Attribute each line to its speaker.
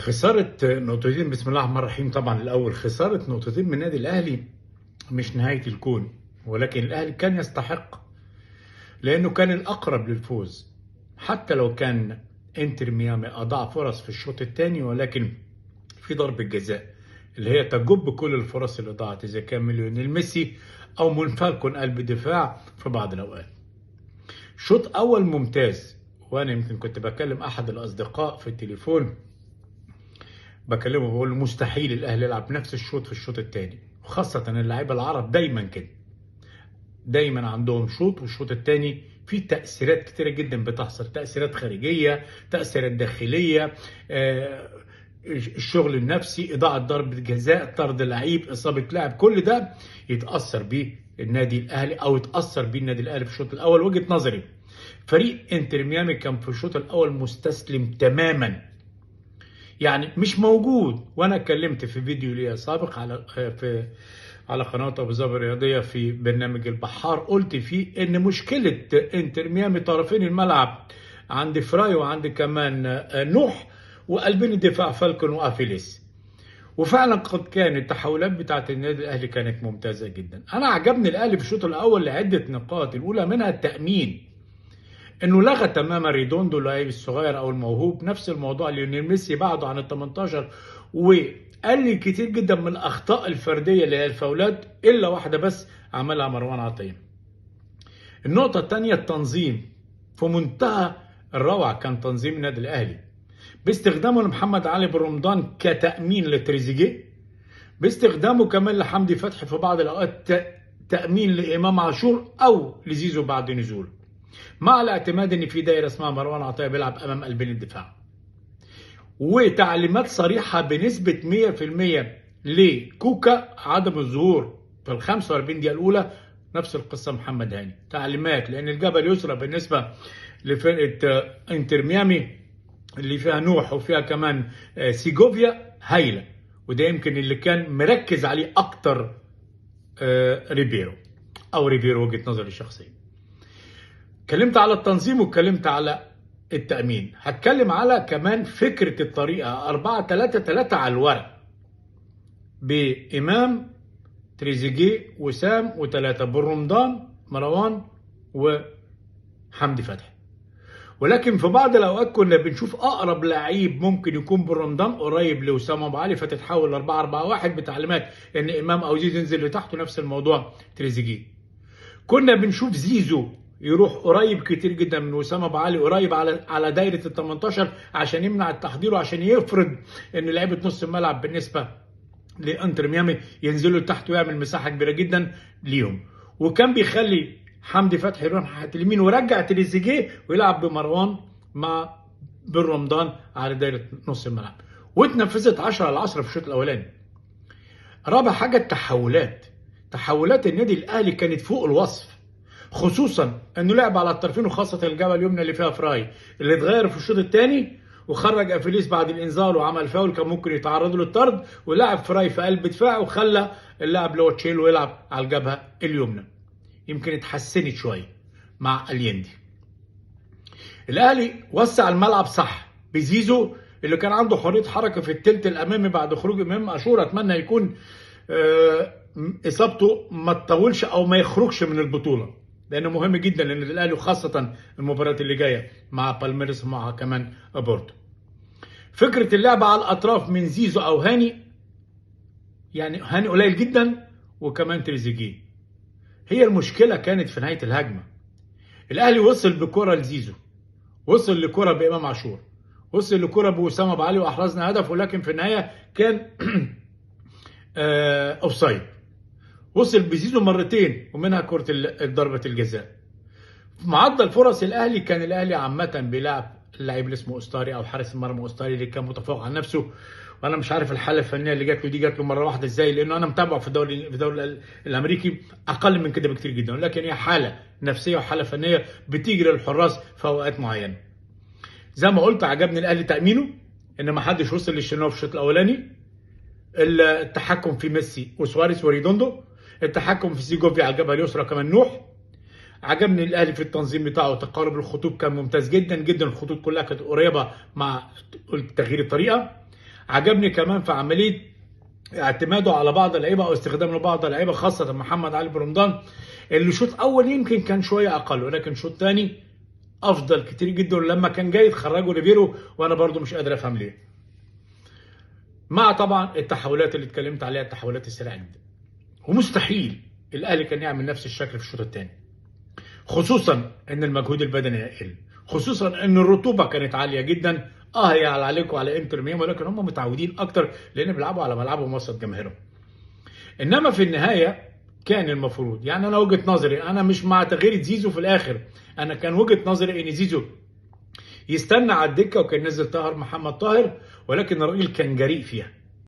Speaker 1: خسارة نقطتين، بسم الله الرحمن الرحيم. طبعا الأول خسارة نقطتين من النادي الأهلي مش نهاية الكون، ولكن الأهلي كان يستحق لأنه كان الأقرب للفوز. حتى لو كان انتر ميامي أضاع فرص في الشوط الثاني، ولكن في ضربة جزاء اللي هي تجب كل الفرص اللي ضاعت، إذا كان من ليونيل ميسي أو من فالكون قلب دفاع في بعض الأوقات. شوط أول ممتاز، وأنا يمكن كنت بكلم أحد الأصدقاء في التليفون، بكلمه بقول له مستحيل الاهلي يلعب نفس الشوط في الشوط الثاني، وخاصه اللعيبه العرب دايما كده، دايما عندهم شوط والشوط الثاني في تاثيرات كتيره جدا بتحصل، تاثيرات خارجيه، تاثيرات داخليه، الشغل النفسي، اضاعه ضربه جزاء، طرد لعيب، اصابه لاعب، كل ده يتاثر بيه النادي الاهلي او يتاثر بيه النادي الاهلي في الشوط الاول. وجهه نظري فريق انتر ميامي كان في الشوط الاول مستسلم تماما، يعني مش موجود. وانا اتكلمت في فيديو ليا سابق على قناه ابو ظبي الرياضيه في برنامج البحار، قلت فيه ان مشكله انتر ميامي طرفين الملعب، عند فراي وعند كمان نوح، وقلبين الدفاع فالكون وافيليس. وفعلا قد كان التحولات بتاعت النادي الاهلي كانت ممتازه جدا. انا عجبني الاهلي في الشوط الاول لعده نقاط، الاولى منها التامين، انه لغى تماما ريدوندو اللاعب الصغير او الموهوب. نفس الموضوع ليونيل ميسي بعده عن ال 18، وقلل كتير جدا من الاخطاء الفرديه اللي هي الفاولات، الا واحده بس عملها مروان عطيه. النقطه الثانيه التنظيم في منتهى الروعه، كان تنظيم النادي الاهلي باستخدامه لمحمد علي بن رمضان كتامين لتريزيجيه، باستخدامه كمان لحمدي فتحي في بعض الاوقات تامين لامام عاشور او لزيزو بعد نزوله، مع الاعتماد ان في دايره اسمها مروان عطيه بيلعب امام قلبين الدفاع، وتعليمات صريحه بنسبه 100% لكوكا عدم الظهور في ال 45 دقيقه الاولى. نفس القصه محمد هاني، تعليمات، لان الجبهه اليسرى بالنسبه لفرقه انتر ميامي اللي فيها نوح وفيها كمان سيجوفيا هايله، وده يمكن اللي كان مركز عليه اكتر ريبيرو وجهه نظري الشخصيه. اتكلمت على التنظيم واتكلمت على التأمين، هتكلم على كمان فكرة الطريقة 4-3-3 على الورق، بإمام، تريزيجيه، وسام، وثلاثة بالرمضان، مروان، وحمدي فتحي. ولكن في بعض الأوقات كنا بنشوف أقرب لعيب ممكن يكون بالرمضان قريب لوسام أبو علي، فتتحول 4-4-1 بتعليمات إن إمام أو زيزو ينزل لتحت، ونفس الموضوع تريزيجيه. كنا بنشوف زيزو يروح قريب كتير جدا من وسام ابو علي، قريب على دايره ال 18 عشان يمنع التحضير، وعشان يفرض ان لعيبه نص الملعب بالنسبه لانتر ميامي ينزلوا تحت ويعمل مساحه كبيره جدا ليهم. وكان بيخلي حمدي فتحي يروح ناحيه اليمين ويرجع تريزيجيه ويلعب بمروان مع بن رمضان على دايره نص الملعب، واتنفذت 10/10 في الشوط الاولاني. رابع حاجه التحولات، تحولات النادي الاهلي كانت فوق الوصف، خصوصا انه لعب على الطرفين، وخاصه الجبهه اليمنى اللي فيها فراي اللي اتغير في الشوط الثاني وخرج افيليس بعد الانذار وعمل فاول كان ممكن يتعرض له الطرد، ولعب فراي في قلب دفاع وخلى اللاعب اللي هو تشيلو يلعب على الجبهه اليمنى. يمكن اتحسنت شويه مع اليندي. الاهلي وسع الملعب صح بزيزو اللي كان عنده حريه حركه في الثلث الامامي بعد خروج امام عاشور. اتمنى يكون اصابته ما تطولش او ما يخرجش من البطوله، لانه مهم جدا لان الاهلي، وخاصه المباريات اللي جايه مع بالميرس ومع كمان بورتو. فكره اللعب على الاطراف من زيزو او هاني، يعني هاني قليل جدا وكمان تريزيجيه، هي المشكله كانت في نهايه الهجمه. الاهلي وصل بكره لزيزو، وصل لكره بامام عاشور، وصل لكره بوسام ابو علي واحرزنا هدف، ولكن في النهايه كان اوفسايد. وصل بزيزو مرتين ومنها كره ضربه الجزاء. معدل فرص الاهلي، كان الاهلي عامه بيلعب اللاعب اللي اسمه استاري او حارس المرمى استاري اللي كان متفوق على نفسه، وانا مش عارف الحاله الفنيه اللي جات له دي جات له مره واحده ازاي، لانه انا متابعه في الدوري الامريكي اقل من كده بكتير جدا، ولكن هي حاله نفسيه وحاله فنيه بتيجي للحراس في اوقات معينه. زي ما قلت عجبني الاهلي تامينه، ان ما حدش وصل للشناوي في الشوط الاولاني، التحكم في ميسي وسواريز وريدوندو، التحكم في سيجوفيا على الجبهه اليسرى كمان نوح. عجبني الاهلي في التنظيم بتاعه، تقارب الخطوط كان ممتاز جدا جدا، الخطوط كلها كانت قريبه مع تغيير الطريقه. عجبني كمان في عمليه اعتماده على بعض اللعيبه او استخدامه لبعض اللعيبه خاصه محمد علي برمضان، اللي شوط اول يمكن كان شويه اقل، ولكن شوط ثاني افضل كتير جدا. لما كان جاي خرجوا ليبيرو، وانا برضو مش قادر افهم ليه. مع طبعا التحولات اللي اتكلمت عليها، التحولات السريعه جدا، ومستحيل الاهلي كان يعمل نفس الشكل في الشوط الثاني، خصوصا ان المجهود البدني يقل، خصوصا ان الرطوبه كانت عاليه جدا. هي عليكم على انتر ميامي، ولكن هم متعودين اكتر لان بيلعبوا على ملعبهم وسط جماهيرهم. انما في النهايه كان المفروض، يعني انا وجهه نظري، انا مش مع تغيير زيزو في الاخر، انا كان وجهه نظري ان زيزو يستنى على الدكه وكان نزل طاهر محمد طاهر، ولكن الراجل كان جريء فيها.